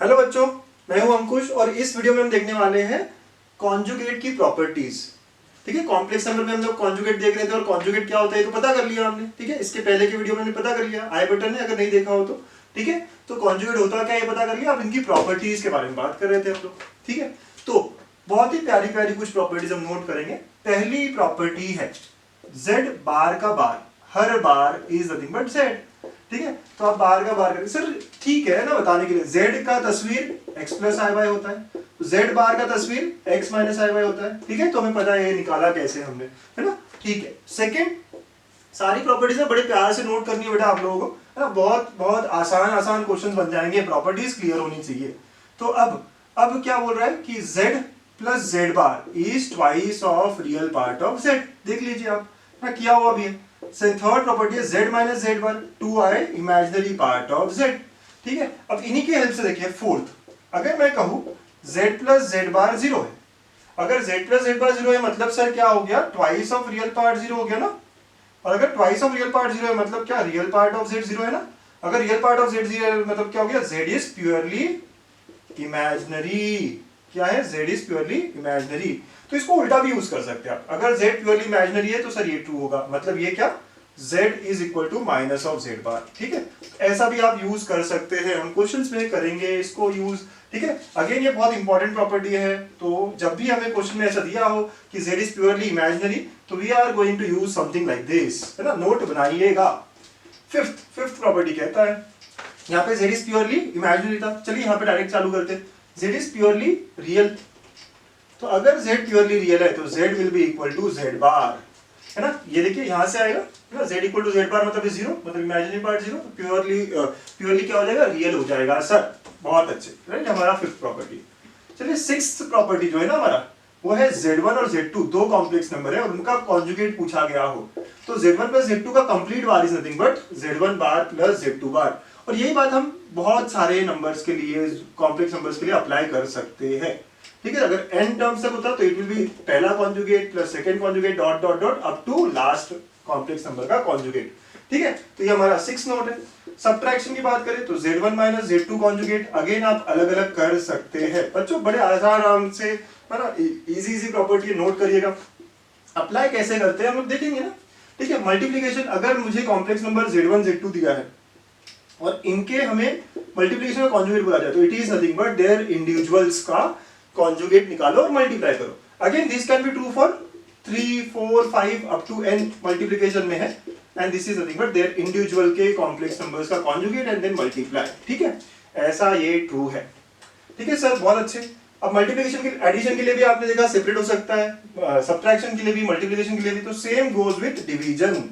Hello बच्चों, मैं हूं अंकुश और इस वीडियो में हम देखने वाले हैं कॉन्जुगेट की प्रॉपर्टीज। ठीक है, कॉम्प्लेक्स नंबर में हम लोग कॉन्जुगेट देख रहे थे और कॉन्जुगेट क्या होता है तो पता कर लिया हमने। ठीक है, इसके पहले के वीडियो में हमने पता कर लिया, आई बटन है अगर नहीं देखा हो तो। ठीक है, तो कॉन्जुगेट होता क्या ये पता कर लिया। अब इनकी प्रॉपर्टीज के बारे में बात कर रहे थे हम लोग। ठीक है, तो बहुत ही प्यारी प्यारी कुछ प्रॉपर्टीज हम नोट करेंगे। पहली प्रॉपर्टी है z बार का बार, हर बार इज नथिंग बट z। ठीक है, तो आप बार का बार करें सर, ठीक है ना, बताने के लिए z का तस्वीर x प्लस आई वाई होता है, तो z बार का तस्वीर x माइनस आई वाई होता है। ठीक है, तो हमें पता है ये निकाला कैसे हमने, है ना। ठीक है, सेकंड, सारी प्रॉपर्टीज ना बड़े प्यार से नोट करनी है बेटा आप लोगों को, है ना। बहुत बहुत आसान आसान क्वेश्चन बन जाएंगे, प्रॉपर्टीज क्लियर होनी चाहिए। तो अब क्या बोल रहा है कि z plus Z bar is twice of real part of z। देख लीजिए आप, ना किया हुआ भी है। थर्ड प्रॉपर्टी है z minus Z bar, 2i imaginary part of z। ठीक है, अब इन्हीं की हेल्प से देखिए फोर्थ, अगर मैं कहूं z प्लस जेड बार 0 है, अगर z प्लस जेड बार 0 है मतलब सर क्या हो गया, ट्वाइस ऑफ रियल पार्ट 0 हो गया ना। और अगर ट्वाइस ऑफ रियल पार्ट 0 है मतलब क्या, रियल पार्ट ऑफ z 0 है ना। अगर रियल पार्ट ऑफ z 0 है मतलब क्या हो गया, z इज प्योरली इमेजिनरी। क्या है, z इज प्योरली इमेजिनरी। तो इसको उल्टा भी यूज कर सकते हैं आप, अगर z प्योरली इमेजिनरी है तो सर ये ट्रू होगा, मतलब ये क्या, z is equal to minus of z bar. ठीक है, ऐसा भी आप यूज कर सकते हैं, हम क्वेश्चंस में करेंगे इसको यूज। ठीक है, अगेन ये बहुत इंपॉर्टेंट प्रॉपर्टी है, तो जब भी हमें क्वेश्चन में ऐसा दिया हो कि z इज प्योरली इमेजिनरी तो we are going to use something like this, है ना, नोट बनाइएगा। फिफ्थ प्रॉपर्टी कहता है, यहाँ पे z इज प्योरली इमेजिनरी था, चलिए यहाँ पे डायरेक्ट चालू करते हैं, z इज प्योरली रियल। तो अगर z प्योरली रियल है तो z will be equal to z bar, है ना। ये देखिए यहाँ से आएगा ना, z equal to z bar मतलब जीरो, मतलब इमेजिनरी पार्ट जीरो, प्योरली क्या हो जाएगा, रियल हो जाएगा सर। बहुत अच्छे, राइट, हमारा फिफ्थ प्रॉपर्टी। चलिए सिक्स्थ प्रॉपर्टी जो है ना हमारा, वो है z1 और z2, दो कॉम्प्लेक्स नंबर है और उनका कॉन्जुगेट पूछा गया हो तो z1 प्लस z2 का complete bar is nothing but z1 bar plus z2 बार। और यही बात हम बहुत सारे नंबर्स के लिए, कॉम्प्लेक्स नंबर्स के लिए अप्लाई कर सकते हैं। ठीक है, अगर n टर्म्स तक होता तो इट विल बी पहला conjugate plus second conjugate dot dot dot up to last complex number का कॉन्जुगेट। ठीक है, तो ये हमारा 6 नोट है। सब्ट्रैक्शन की बात करें तो z1 minus z2 conjugate, again आप अलग अलग कर सकते हैं बच्चों, बड़े आराम से, है ना, इजी प्रॉपर्टी नोट करिएगा। अप्लाई कैसे करते हैं हम लोग देखेंगे ना। ठीक है, मल्टीप्लीकेशन, अगर मुझे कॉम्प्लेक्स नंबर z1 z2 दिया है और इनके हमें मल्टीप्लिकेशन का कॉन्जुगेट बोला जाए तो it is nothing but there individuals का कॉन्जुगेट निकालो और मल्टीप्लाई करो। Again this can be true for 3 4 5 up to n multiplication में है, and this is nothing but there individual के कॉम्प्लेक्स नंबर्स का कॉन्जुगेट एंड देन मल्टीप्लाई। ठीक है, ऐसा ये ट्रू है। ठीक है सर, बहुत अच्छे। अब मल्टीप्लिकेशन के, एडिशन के लिए भी आपने देखा सेपरेट हो सकता है, सब्ट्रैक्शन के लिए भी, मल्टीप्लिकेशन के लिए भी, तो same goes with division.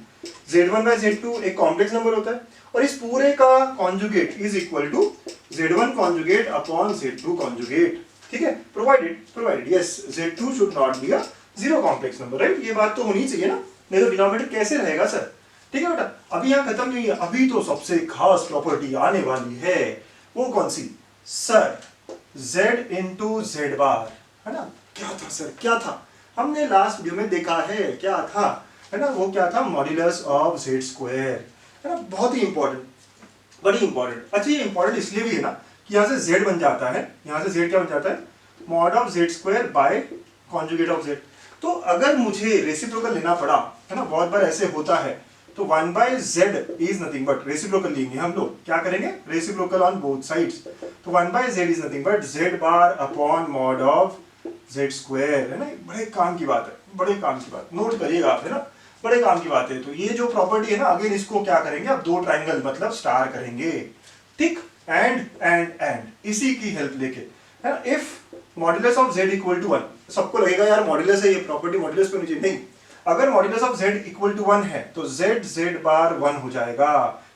z1 by z2 एक कॉम्प्लेक्स नंबर होता है और इस पूरे का conjugate is equal to z1 conjugate upon z2 conjugate. ठीक है, provided yes z2 should not be a zero complex number, right. ये बात तो होनी चाहिए ना, नहीं तो डिनोमिनेटर कैसे रहेगा सर। ठीक है बेटा, अभी यहाँ खत्म नहीं है, अभी तो सबसे खास प्रॉपर्टी आने वाली है। वो कौन सी सर, z इंटू जेड बार, है ना। क्या था सर, क्या था, हमने लास्ट वीडियो में देखा है क्या था, है ना, वो क्या था, मॉड्यूलस ऑफ z स्क्वायर, है ना। बहुत ही इंपॉर्टेंट, बड़ी इंपॉर्टेंट। अच्छा, ये इंपॉर्टेंट इसलिए भी है ना कि यहाँ से z बन जाता है, यहाँ से z क्या बन जाता है, mod of z square by conjugate of z। तो अगर मुझे रेसिप्रोकल लेना पड़ा, है ना, बहुत बार ऐसे होता है, तो 1 by z is nothing but, reciprocal लेंगे हम लोग, क्या करेंगे, रेसिप्रोकल ऑन बोथ साइड्स। तो 1 by z is nothing but z bar upon mod of z square, है ना। बड़े काम की बात है, बड़े काम की बात, नोट करिएगा आप, है ना, बड़े काम की बात है। तो ये जो प्रॉपर्टी है ना, अगेन इसको क्या करेंगे आप, दो ट्राइंगल मतलब स्टार करेंगे, ठीक, एंड इसी की हेल्प लेके, है ना। If modulus of z equal to 1, सबको लगेगा यार मॉड्यूलस है, ये प्रॉपर्टी मॉड्यूलस पे नीचे नहीं, अगर modulus of z equal to 1 है तो z बार 1 हो जाएगा।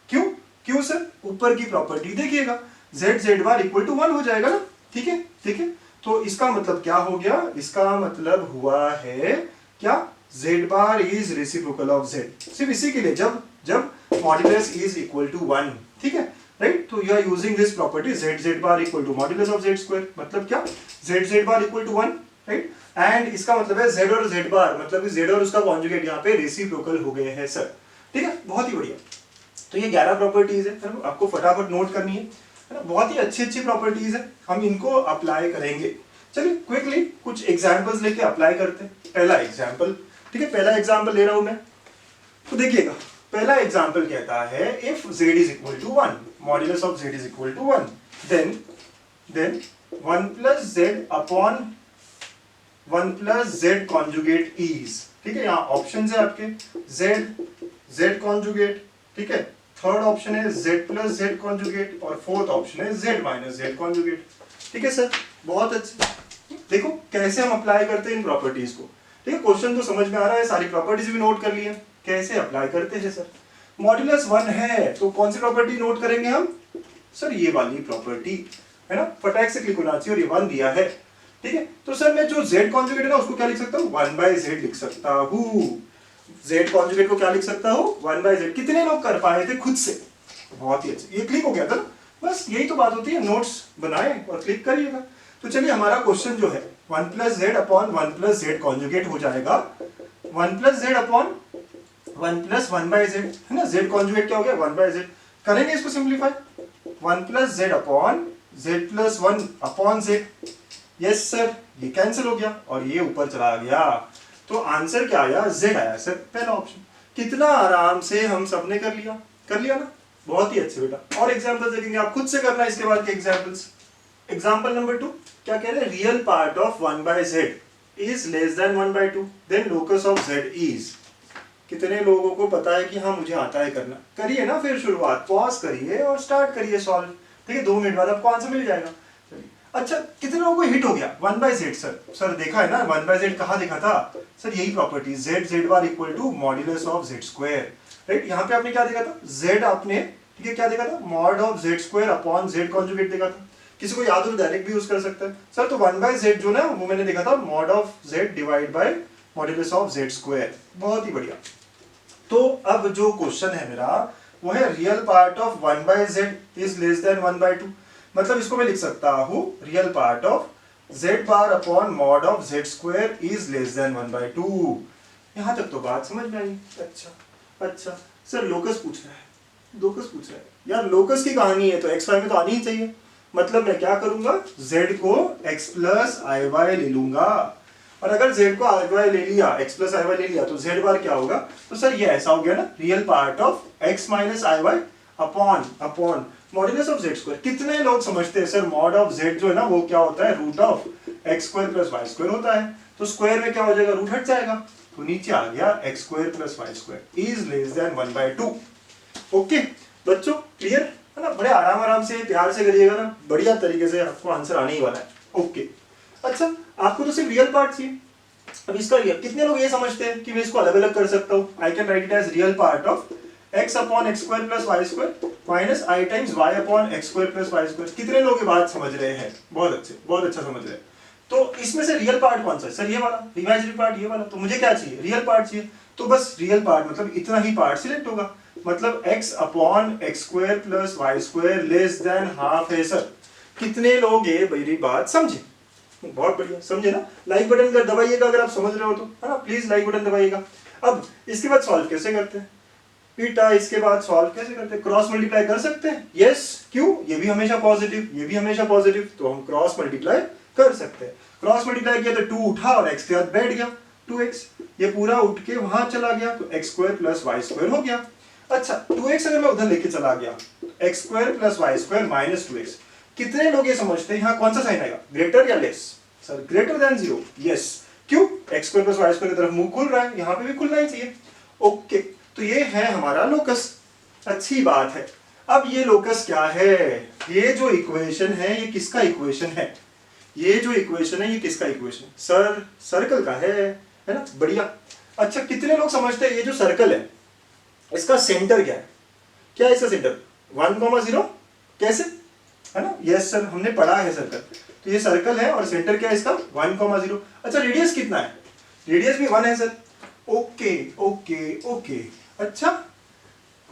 क्यों सर, ऊपर की प्रॉपर्टी देखिएगा, z बार इक्वल टू 1 हो जाएगा ना। ठीक है, ठीक है, तो इसका मतलब क्या हो गया, इसका मतलब हुआ है क्या, z bar is reciprocal of z, सिर्फ इसी के लिए, जब मॉड्यूलस इज इक्वल टू 1। ठीक है, राइट, तो you are using this property z bar equal to modulus of z square, मतलब क्या, z bar equal to 1, right. And इसका मतलब है z और z बार, मतलब z और उसका कॉन्जुगेट यहाँ पे रेसिप्रोकल हो गए हैं सर। ठीक है, बहुत ही बढ़िया। तो ये 11 प्रॉपर्टीज है, आपको फटाफट नोट करनी है। है ना, बहुत ही अच्छी अच्छी प्रॉपर्टीज है, हम इनको अप्लाई करेंगे। चलिए क्विकली कुछ एग्जांपल्स लेके अप्लाई करते हैं। पहला एग्जांपल, ठीक है, पहला एग्जांपल ले रहा हूं मैं, तो देखिएगा पहला एग्जांपल कहता है if z is equal to 1, modulus of z is equal to 1, then 1 plus z upon 1 plus z conjugate is, ठीक है, यहाँ ऑप्शन है आपके z कॉन्जुगेट, ठीक है, थर्ड ऑप्शन है z प्लस z कॉन्जुगेट और फोर्थ ऑप्शन है z माइनस z कॉन्जुगेट, ठीक है सर, बहुत अच्छे। देखो कैसे हम अप्लाई करते हैं इन प्रॉपर्टीज को, ठीक है, क्वेश्चन तो समझ में आ रहा है, सारी प्रॉपर्टीज भी नोट कर ली है, कैसे अप्लाई करते हैं सर। मॉड्यूलस 1 है तो कौन सी प्रॉपर्टी नोट करेंगे हम, सर ये वाली प्रॉपर्टी, है ना, फटाक से क्लिक होना चाहिए, और ये 1 दिया है, ठीक है, तो सर मैं जो z कॉन्जुगेट है ना उसको क्या लिख सकता हूँ, 1/z लिख सकता हूँ, z कॉन्जुगेट को क्या लिख सकता हूँ, 1/z। कितने लोग कर पाए थे खुद से, बहुत ही अच्छे, ये क्लिक हो गया था ना, बस यही तो बात होती है, नोट्स बनाए और क्लिक करिएगा। तो चलिए हमारा क्वेश्चन जो है 1 plus Z upon 1 plus Z conjugate हो जाएगा 1 plus Z upon 1 plus 1/z, है ना, z कॉन्जुगेट क्या हो गया 1/z, करेंगे इसको simplify, 1 plus Z upon z plus 1 upon z, yes sir, ये कैंसिल हो गया और ये ऊपर चला गया, तो आंसर क्या आया, z आया सर, पहला ऑप्शन। कितना आराम से हम सबने कर लिया ना, बहुत ही अच्छे बेटा। और एग्जांपल्स देखेंगे, आप खुद से करना इसके बाद के एग्जांपल्स। एग्जांपल नंबर 2 क्या कह रहे हैं, real part of 1/z is less than 1/2, then locus of z is. कितने लोगों को पता है कि हाँ मुझे आता है करना, करिए ना, फिर शुरुआत पॉज करिए और स्टार्ट करिए सॉल्व, ठीक है, 2 मिनट बाद आपको आंसर मिल जाएगा। चलिए, अच्छा कितने लोगों को हिट हो गया 1/z, सर देखा है ना 1/z कहाँ देखा था, सर यही property z bar equal to modulus of z square, right, यहाँ पे आपने क्या देखा था, z आपने, ठीक है, क्या देखा था, mod of z square upon z conjugate देखा था, किसी को याद हो तो डायरेक्ट भी यूज कर सकता है सर, तो 1/z जो ना वो मैंने देखा था mod of z divide by modulus of z square, बहुत ही बढ़िया। तो अब जो क्वेश्चन है मेरा वो है real part of 1/z is less than 1/2, मतलब इसको मैं लिख सकता हूँ real part of z bar upon mod of z square is less than 1/2। यहाँ तक तो बात समझ में आई। अच्छा सर लोकस पूछ रहा है यार, लोकस की कहानी है तो एक्स वाई में तो आनी ही चाहिए, मतलब मैं क्या करूंगा, z को x प्लस आई वाई ले लूंगा, और अगर z को आई वाई ले लिया, x प्लस आई वाई ले लिया तो z बार क्या होगा, तो सर ये ऐसा हो गया ना, real part of x minus I Y upon modulus of z square. कितने लोग समझते हैं सर मॉड ऑफ z जो है ना वो क्या होता है, root of x square plus y square होता है, तो स्क्वायर में क्या हो जाएगा, रूट हट जाएगा, तो नीचे आ गया x square plus y square is less than 1/2। Okay बच्चों, क्लियर है ना, बड़े आराम से प्यार से करिएगा ना, बढ़िया तरीके से आपको आंसर आने ही वाला है। ओके अच्छा, आपको तो सिर्फ रियल पार्ट चाहिए, अब इसका रियल, कितने लोग ये समझते हैं कि मैं इसको अलग अलग कर सकता हूँ, I can write it as real part of x upon x square plus y square minus i times y upon x square plus y square. कितने लोग ये बात समझ रहे हैं, बहुत अच्छे, बहुत अच्छा समझ रहे हैं। तो इसमें से रियल पार्ट कौन सा है, सर ये वाला, इमेजिनरी पार्ट ये वाला, तो मुझे क्या चाहिए, रियल पार्ट चाहिए, तो बस रियल पार्ट मतलब इतना ही पार्ट सिलेक्ट होगा, मतलब x upon x square plus y square less than half है सर। कितने लोग ये मेरी बात समझे, बहुत बढ़िया, समझे ना, लाइक बटन कर दबाइएगा अगर आप समझ रहे हो तो, है ना, प्लीज लाइक बटन दबाइएगा। अब इसके बाद सॉल्व कैसे करते हैं बेटा, इसके बाद सॉल्व कैसे करते हैं, क्रॉस मल्टीप्लाई कर सकते हैं, यस, क्यों, ये भी हमेशा पॉजिटिव, ये भी हमेशा पॉजिटिव, तो हम क्रॉस मल्टीप्लाई कर सकते हैं। क्रॉस मल्टीप्लाई किया तो 2 उठा और x के बाद बैठ गया 2x, ये पूरा उठ के वहां चला गया तो x square plus y square हो गया। अच्छा 2x अगर मैं उधर लेके चला गया, x square plus y square minus 2x। कितने लोग ये समझते हैं यहाँ कौन सा साइन आएगा, ग्रेटर या less, sir greater than 0, yes, क्यों, x square plus y square की तरफ मुंह खुल रहा है, यहाँ पे भी खुलना ही चाहिए। ओके, तो ये है हमारा लोकस, अच्छी बात है। अब ये लोकस क्या है, ये जो इक्वेशन है ये किसका इक्वेशन है, ये जो इक्वेशन है ये किसका इक्वेशन, सर सर्कल का है ना, बढ़िया। अच्छा कितने लोग समझते हैं ये जो सर्कल है इसका सेंटर क्या है, क्या है इसका सेंटर 1,0, कैसे, है ना, यस सर हमने पढ़ा है सर्कल, तो ये सर्कल है और सेंटर क्या है इसका 1,0। अच्छा रेडियस कितना है, रेडियस भी 1 है सर, ओके ओके ओके, अच्छा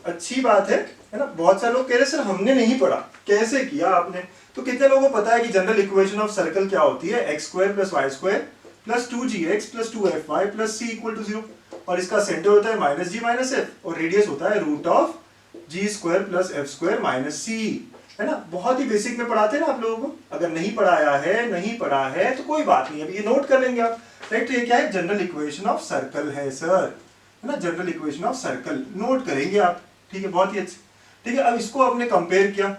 अच्छी बात है ना। बहुत सारे लोग कह रहे सर हमने नहीं पढ़ा, कैसे किया आपने, तो कितने लोगों को पता है कि जनरल इक्वेशन ऑफ सर्कल क्या होती है, x square plus y square plus 2gx plus 2fy plus c equal to 0, और इसका सेंटर होता है माइनस जी माइनस एफ, और रेडियस होता है root of g square plus f square minus c. है ना, बहुत ही बेसिक में पढ़ाते हैं ना आप लोगों को। अगर नहीं पढ़ा है तो कोई बात नहीं, अभी ये नोट कर लेंगे आप, राइट। तो ये क्या है, जनरल इक्वेशन ऑफ सर्कल है सर, है ना, general equation of circle note करेंगे आप, ठीक है, बहुत ही अच्छे। ठीक है, अब इसको आपने कंपेयर किया,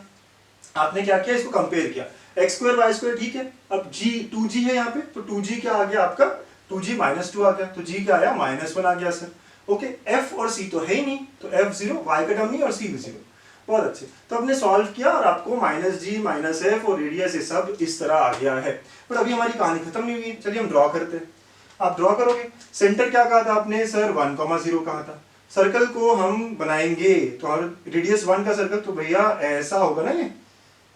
आपने क्या किया, इसको कंपेयर किया, एक्स स्क्वायर वाई स्क्वायर, ठीक है। अब जी 2g है यहाँ पे, तो 2g क्या आ गया आपका, 2g -2 आ गया, तो g क्या आया, -1 आ गया सर। ओके, f और c तो है ही नहीं, तो f 0, y का टर्म नहीं और c भी 0। बहुत अच्छे, तो आपने सॉल्व किया और आपको -g -f और रेडियस ये सब इस तरह आ गया है। पर अभी हमारी कहानी खत्म नहीं हुई, चलिए हम ड्रॉ करते हैं। आप ड्रॉ करोगे, सेंटर क्या कहा था आपने सर, 1,0 कहा था। सर्कल को हम बनाएंगे तो रेडियस 1 का सर्कल, तो भैया ऐसा होगा ना, ये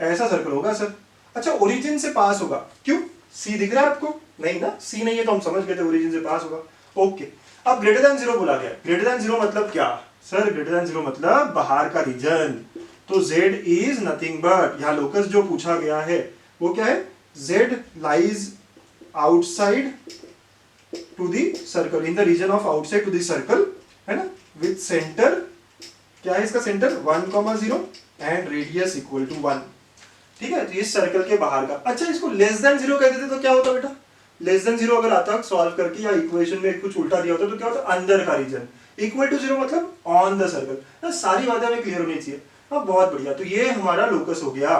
ऐसा सर्कल होगा सर। अच्छा, ओरिजिन से पास होगा, क्यों, सी दिख रहा है आपको, नहीं ना, सी नहीं है तो हम समझ गए थे ओरिजिन से पास होगा। ओके, अब ग्रेटर देन 0 बोला गया, ग्रेटर देन 0 मतलब क्या सर, ग्रेटर देन 0 मतलब बाहर का रीजन। तो z इज नथिंग बट, यहाँ लोकस जो पूछा गया है वो क्या है, z lies outside to the circle, in the region of outside to the circle, है ना, विद सेंटर, क्या है इसका centre, 1,0 and radius equal to 1। ठीक है, तो इस सर्कल के बाहर का। अच्छा, इसको लेस देन 0 कह देते तो क्या होता बेटा, लेस देन 0 अगर आता सॉल्व करके या इक्वेशन में कुछ उल्टा दिया होता तो क्या होता, अंदर का रीजन। इक्वल टू 0 मतलब ऑन द सर्कल ना, सारी बातें हमें क्लियर होनी चाहिए। हाँ, बहुत बढ़िया, तो ये हमारा लोकस हो गया।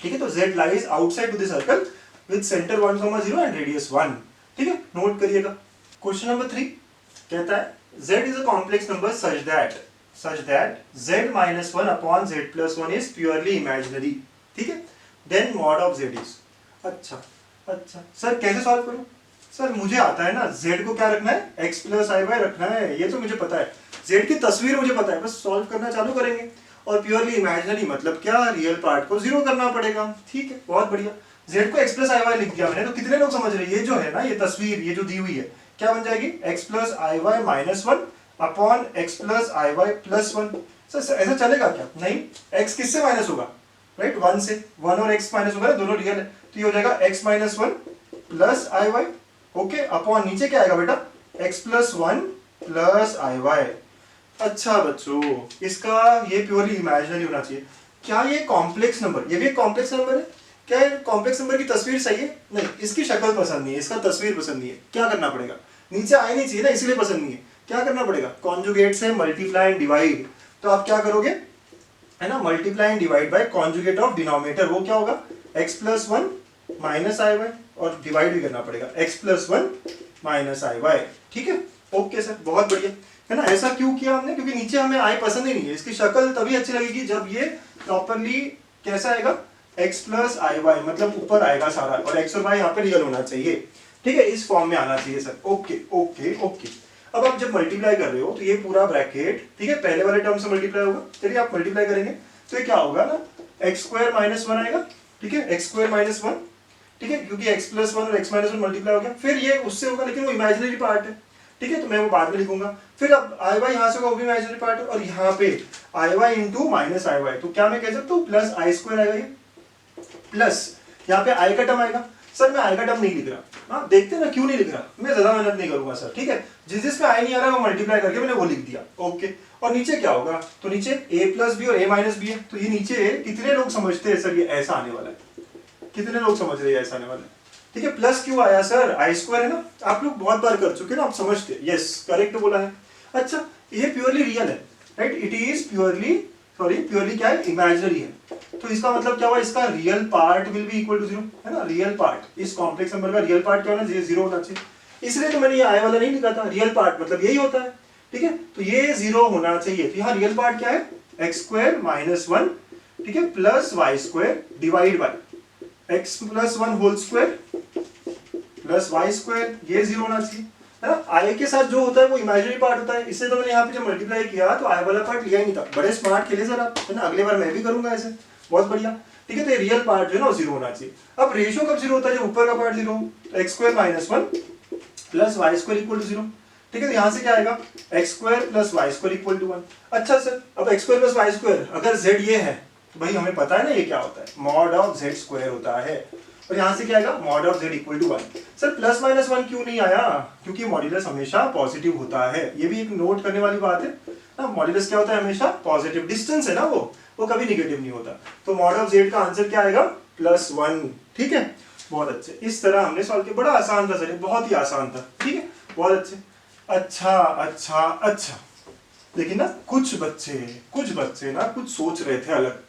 ठीक है, तो z lies outside to the circle with centre 1,0 and radius 1। ठीक है, नोट करिएगा। क्वेश्चन नंबर 3 कहता है z is a complex number such that z minus 1 upon z plus 1 is purely imaginary। ठीक है, then mod of z is। अच्छा sir कैसे solve करूं, सर मुझे आता है ना, z को क्या रखना है, x plus i y रखना है, ये तो मुझे पता है, z की तस्वीर मुझे पता है, बस सॉल्व करना चालू करेंगे। और प्योरली इमेजिनरी मतलब क्या, रियल पार्ट को 0 करना पड़ेगा। ठीक है, बहुत बढ़िया, z को x plus i y लिख दिया मैंने, तो कितने लोग समझ रहे हैं, ये जो है ना, ये तस्वीर, ये जो दी हुई है क्या बन जाएगी, x plus i y minus 1 upon x plus i y plus 1। Sir ऐसा चलेगा क्या, नहीं, x किससे माइनस होगा, राइट, 1 से, 1 और x माइनस होगा, दोनों रियल है, तो ये हो जाएगा x minus 1 प्लस आई वाई। ओके, अपॉन नीचे क्या आएगा बेटा, x plus 1 प्लस आई वाई। अच्छा बच्चों, इसका ये प्योरली इमेजिनरी होना चाहिए। क्या ये कॉम्प्लेक्स नंबर, ये भी एक कॉम्प्लेक्स नंबर है, क्या ये कॉम्प्लेक्स नंबर की तस्वीर सही है, नहीं, इसकी शक्ल पसंद नहीं है, इसका तस्वीर पसंद नहीं है, क्या करना पड़ेगा, नीचे आए नहीं चाहिए ना, इसलिए पसंद नहीं है, क्या करना पड़ेगा, कॉन्जुगेट से मल्टीप्लाई एंड डिवाइड। तो आप क्या करोगे, है ना, multiply and divide by conjugate of denominator, वो क्या होगा, x plus 1 minus I Y, और डिवाइड भी करना पड़ेगा x plus 1 minus I Y. ठीक है, ओके सर, बहुत बढ़िया, है ना। ऐसा क्यों किया हमने, क्योंकि नीचे हमें आई पसंद ही नहीं है, इसकी शक्ल तभी अच्छी लगेगी जब ये प्रॉपरली कैसा आएगा, x plus i y, मतलब ऊपर आएगा सारा, और x और y यहाँ पे रियल होना चाहिए। ठीक है, इस फॉर्म में आना चाहिए सर। ओके ओके ओके, अब आप जब मल्टीप्लाई कर रहे हो तो ये पूरा ब्रैकेट, ठीक है, पहले वाले टर्म से मल्टीप्लाई होगा, चलिए आप मल्टीप्लाई करेंगे तो ये क्या होगा ना, x स्क्वायर माइनस 1 आएगा। ठीक है, x स्क्वायर माइनस 1, ठीक है, क्योंकि x प्लस 1 और x माइनस 1 मल्टीप्लाई हो गया, फिर ये उससे होगा, लेकिन वो इमेजिनरी पार्ट है। ठीक है, तो मैं वो बाद में लिखूंगा। फिर अब आई वाई यहाँ से होगा, वो भी इमेजिनरी पार्ट है, और यहाँ पे आई Y into minus I Y, तो क्या मैं कह सकता हूँ, प्लस आई स्क्वायर आएगा, ये प्लस यहाँ पे आई का टर्म आएगा। सर मैं आई का टर्म नहीं लिख रहा, हाँ देखते ना क्यों नहीं लिख रहा, मैं ज्यादा मेहनत नहीं करूंगा सर। ठीक है, जिसमें आई नहीं आ रहा है वो मल्टीप्लाई करके मैंने वो लिख दिया। ओके, और नीचे क्या होगा, तो नीचे a प्लस बी और a माइनस बी है, तो ये नीचे कितने लोग समझते हैं सर ये ऐसा आने वाला है, कितने लोग समझ रहे हैं ऐसा आने वाला है। ठीक है, प्लस क्यों आया सर, आई स्क्वायर है ना, आप लोग बहुत बार कर चुके हैं ना, आप समझते हैं, यस करेक्ट बोला है। अच्छा, ये प्योरली रियल है, right, it is purely, sorry purely क्या है, इमेजिनरी है, तो इसका मतलब क्या हुआ, इसका real part will be equal to 0, है ना, रियल पार्ट, इस कॉम्प्लेक्स नंबर का रियल पार्ट क्या होना चाहिए, 0 होना चाहिए, इसलिए तो मैंने ये आई वाला नहीं लिखा था, रियल पार्ट मतलब यही होता है। ठीक है, तो ये 0 होना चाहिए, तो यहाँ रियल पार्ट क्या है, एक्स स्क्वायर माइनस 1, ठीक है, plus y square divide by x plus 1 whole square plus y square, ये 0 होना चाहिए, है ना। आई के साथ जो होता है वो इमेजिनरी पार्ट होता है, इससे तो मैंने यहाँ पे जब मल्टीप्लाई किया तो आई वाला पार्ट लिया ही नहीं था। बड़े स्मार्ट खेले सर आप, है ना, अगले बार मैं भी करूंगा ऐसे, बहुत बढ़िया। ठीक है, तो ये रियल पार्ट जो है ना वो 0 होना चाहिए। अब रेशियो कब 0 होता है, जब ऊपर का पार्ट 0 हो, तो x square minus 1 plus y square equal to 0। ठीक है, तो यहाँ से क्या आएगा, x square plus y square equal to 1। अच्छा सर, अब x square plus y square, अगर z ये है तो भाई हमें पता है ना ये क्या होता है, मॉड ऑफ z स्क्वायर होता है, और यहाँ से क्या आएगा, mod of z equal to 1। Sir plus minus 1 क्यों नहीं आया, क्योंकि मॉड्यूलस हमेशा पॉजिटिव होता है, ये भी एक नोट करने वाली बात है ना, मॉड्यूलस क्या होता है, हमेशा पॉजिटिव, डिस्टेंस है ना वो, वो कभी निगेटिव नहीं होता। तो मॉड ऑफ z का आंसर क्या आएगा +1। ठीक है, बहुत अच्छे। इस तरह हमने सॉल्व किया, बड़ा आसान था सर, बहुत ही आसान था। ठीक है, बहुत अच्छे। अच्छा अच्छा अच्छा, लेकिन ना कुछ बच्चे ना कुछ सोच रहे थे अलग।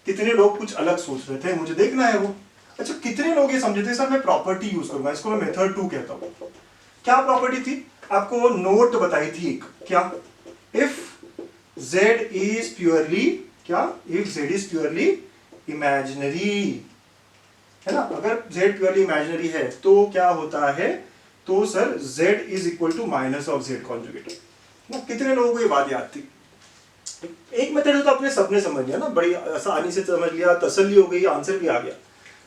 कितने लोग कुछ अलग सोच रहे थे, मुझे देखना है वो। अच्छा, कितने लोग ये समझे थे सर मैं प्रॉपर्टी यूज करूंगा, इसको मैं मेथड 2 कहता हूं। क्या प्रॉपर्टी थी? आपको नोट बताई थी एक, क्या? इफ z इज प्योरली क्या? If z is purely imaginary, है ना? अगर z प्योरली इमेजिनरी है तो क्या होता है? तो sir z is equal to minus of z conjugate. ना कितने लोगों को ये बात याद थी? एक मेथड तो अपने सबने समझ लिया ना, बड़ी आसानी से समझ लिया, तसल्ली हो गई, आंसर भी आ गया।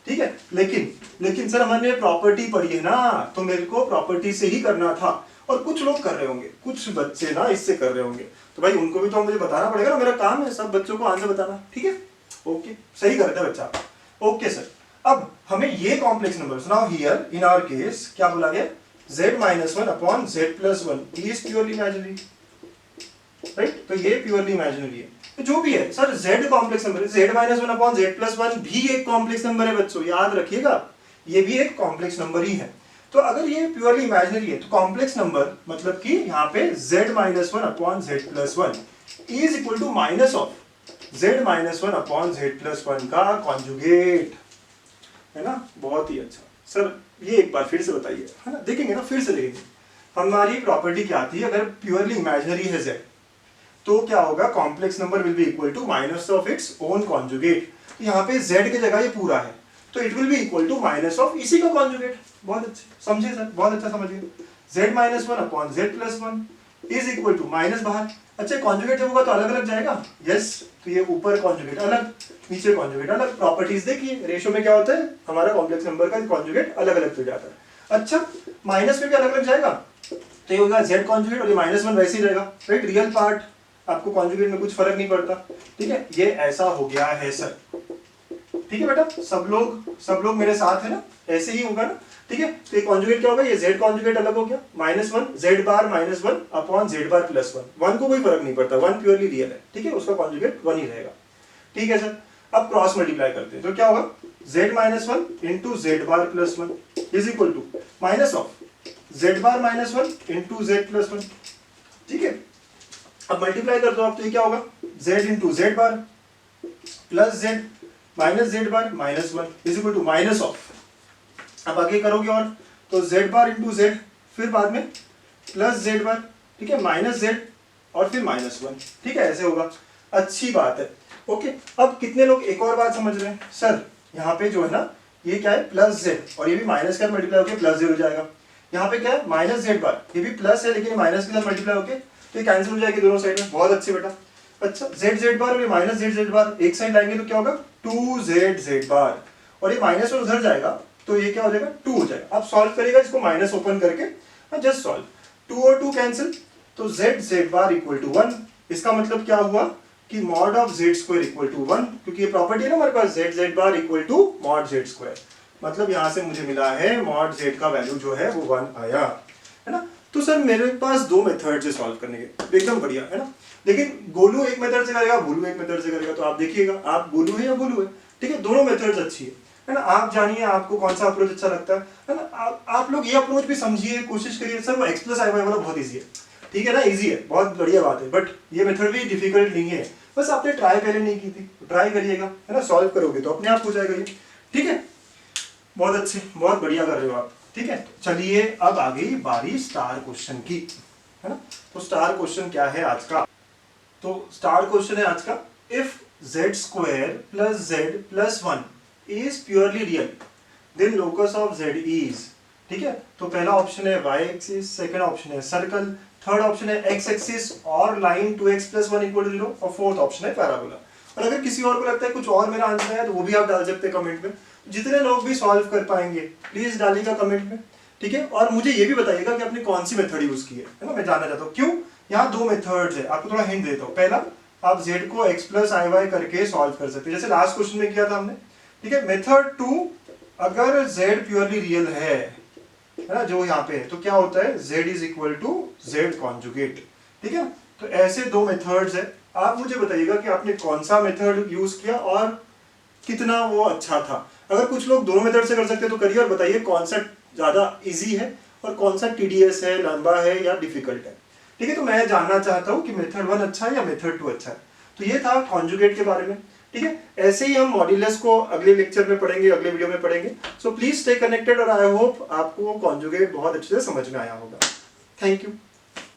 ठीक है, लेकिन सर हमने प्रॉपर्टी पढ़ी है ना, तो मेरे को प्रॉपर्टी से ही करना था। और कुछ लोग कर रहे होंगे, कुछ बच्चे ना इससे कर रहे होंगे, तो भाई उनको भी तो मुझे बताना पड़ेगा ना, मेरा काम है सब बच्चों को आंसर बताना। ठीक है, ओके, सही करता है बच्चा। ओके सर, अब हमें ये complex number, now here in our case क्या बोला गया? z-1 upon z+1 is purely imaginary, right? तो ये प्योरली इमेजिनरी है। तो जो भी है सर, z कॉम्प्लेक्स नंबर है, z-1 अपॉन z+1 भी एक कॉम्प्लेक्स नंबर है बच्चों, याद रखिएगा, ये भी एक कॉम्प्लेक्स नंबर ही है। तो अगर ये प्योरली इमेजिनरी है तो कॉम्प्लेक्स नंबर मतलब कि यहाँ पे z-1 upon z+1 is equal to minus of z-1 upon z+1 का कॉन्जुगेट, है ना? बहुत ही अच्छा सर, ये एक बार फिर से बताइए, है ना? देखेंगे ना, फिर से देखेंगे। हमारी प्रॉपर्टी क्या थी? अगर प्योरली इमेजिनरी है z तो क्या होगा? Complex number will be equal to minus of its own conjugate. तो यहाँ पे z की जगह ये पूरा है, तो it will be equal to minus of इसी का कॉन्जुगेट। बहुत अच्छे, समझे सर? बहुत अच्छा समझिए। z-1 upon z+1 is equal to minus बाहर। अच्छा, कॉन्जुगेट जब होगा तो अलग अलग जाएगा, यस। तो ये ऊपर कॉन्जुगेट अलग, नीचे कॉन्जुगेट अलग। प्रॉपर्टीज देखिए, रेशियो में क्या होता है? हमारा कॉम्प्लेक्स नंबर का कॉन्जुगेट अलग अलग हो जाता है। अच्छा, माइनस में भी अलग अलग जाएगा, तो ये होगा z कॉन्जुगेट और ये -1 वैसे ही रहेगा, राइट? रियल पार्ट, आपको कॉन्जुगेट में कुछ फर्क नहीं पड़ता। ठीक है, ये ऐसा हो गया है सर। ठीक है बेटा, सब लोग मेरे साथ है ना? ऐसे ही होगा ना? ठीक है, तो ये कॉन्जुगेट क्या होगा? ये z कॉन्जुगेट अलग हो गया, -1 z bar -1 upon z bar +1। 1 को कोई फर्क नहीं पड़ता, 1 प्योरली रियल है। ठीक है, उसका कॉन्जुगेट 1 ही रहेगा। ठीक है सर, अब क्रॉस मल्टीप्लाई करते हैं तो क्या होगा? z-1 into z bar +1 is equal to minus of z bar -1 into z+1। ठीक है, अब मल्टीप्लाई कर दो आप, तो ये क्या होगा? z into z bar plus z minus z bar -1 is equal to minus of, अब आगे करोगे और तो z बार इंटू z, फिर बाद में प्लस z बार, ठीक है, माइनस z और फिर -1। ठीक है, ऐसे होगा। अच्छी बात है। ओके, अब कितने लोग एक और बात समझ रहे हैं? सर यहाँ पे जो है ना, ये क्या है? प्लस z, और ये भी माइनस के साथ मल्टीप्लाई होकर प्लस z हो जाएगा। यहाँ पे क्या है? माइनस z बार, ये भी प्लस है लेकिन माइनस के साथ मल्टीप्लाई होकर तो ये कैंसिल हो जाएगी दोनों साइड में। बहुत अच्छे बेटा। अच्छा, z बार और ये माइनस z बार एक साइड लाएंगे तो क्या होगा? 2z बार, और ये माइनस और उधर जाएगा तो ये क्या हो जाएगा? 2 हो जाएगा। आप सॉल्व करिएगा इसको माइनस ओपन करके, जस्ट सॉल्व, 2 और 2 कैंसिल, तो z बार इक्वल टू 1। इसका मतलब क्या हुआ कि mod of z² equal to 1, क्योंकि ये प्रॉपर्टी है ना हमारे पास, z bar equal to mod z²। मतलब यहां से मुझे मिला है मॉड z का वैल्यू जो है वो 1 आया, है ना? तो सर मेरे पास 2 मेथड से सॉल्व करने के, एकदम बढ़िया, है ना? लेकिन गोलू एक मेथड से करेगा, भोलू एक मेथड से करेगा, तो आप देखिएगा आप गोलू है या गोलू है। ठीक है, दोनों मेथड्स अच्छी है ना? आप जानिए आपको कौन सा अप्रोच अच्छा लगता है ना? आप लोग ये अप्रोच भी समझिए, कोशिश करिए। सर वो x प्लस i वाला बहुत ईजी है, ठीक है ना? ईजी है, बहुत बढ़िया बात है, बट ये मेथड भी डिफिकल्ट नहीं है, बस आपने ट्राई पहले नहीं की थी, ट्राई करिएगा, है ना? सॉल्व करोगे तो अपने आप हो जाएगा ये। ठीक है, बहुत अच्छे, बहुत बढ़िया कर रहे हो आप। ठीक है, चलिए अब आ गई बारी स्टार क्वेश्चन की, है ना? तो स्टार क्वेश्चन क्या है आज का? तो स्टार क्वेश्चन है आज का, if z² plus z plus 1 is purely real then locus of z is. ठीक है, तो पहला ऑप्शन है y एक्सिस, सेकंड ऑप्शन है सर्कल, थर्ड ऑप्शन है x एक्सिस और line 2x plus 1 equal to 0, और फोर्थ ऑप्शन है पैराबोला। और अगर किसी और को लगता है कुछ और मेरा आंसर है तो वो भी आप डाल सकते हैं कमेंट में। जितने लोग भी सॉल्व कर पाएंगे प्लीज डालिएगा कमेंट में। ठीक है, और मुझे ये भी बताइएगा कि आपने कौन सी मेथड यूज की है ना? मैं जानना चाहता हूँ क्यों। यहाँ 2 मेथड्स है, आपको थोड़ा हिंट देता हूँ। पहला, आप z को x प्लस i y करके सॉल्व कर सकते हैं, जैसे लास्ट क्वेश्चन में किया था हमने। ठीक है, मेथड 2, अगर z प्योरली रियल है ना, जो यहाँ पे है, तो क्या होता है? z is equal to z conjugate. ठीक है, तो ऐसे 2 मेथड्स है, आप मुझे बताइएगा कि आपने कौन सा मेथड यूज किया और कितना वो अच्छा था। अगर कुछ लोग दोनों मेथड से कर सकते हैं तो करिए और बताइए कौन सा ज़्यादा इजी है और कौन सा टीडीएस है, लंबा है या डिफिकल्ट है। ठीक है, तो मैं जानना चाहता हूँ कि मेथड 1 अच्छा है या मेथड 2 अच्छा है। तो ये था कॉन्जुगेट के बारे में। ठीक है, ऐसे ही हम मॉड्यूलस को अगले लेक्चर में पढ़ेंगे, अगले वीडियो में पढ़ेंगे। सो प्लीज स्टे कनेक्टेड और आई होप आपको कॉन्जुगेट बहुत अच्छे से समझ में आया होगा। Thank you.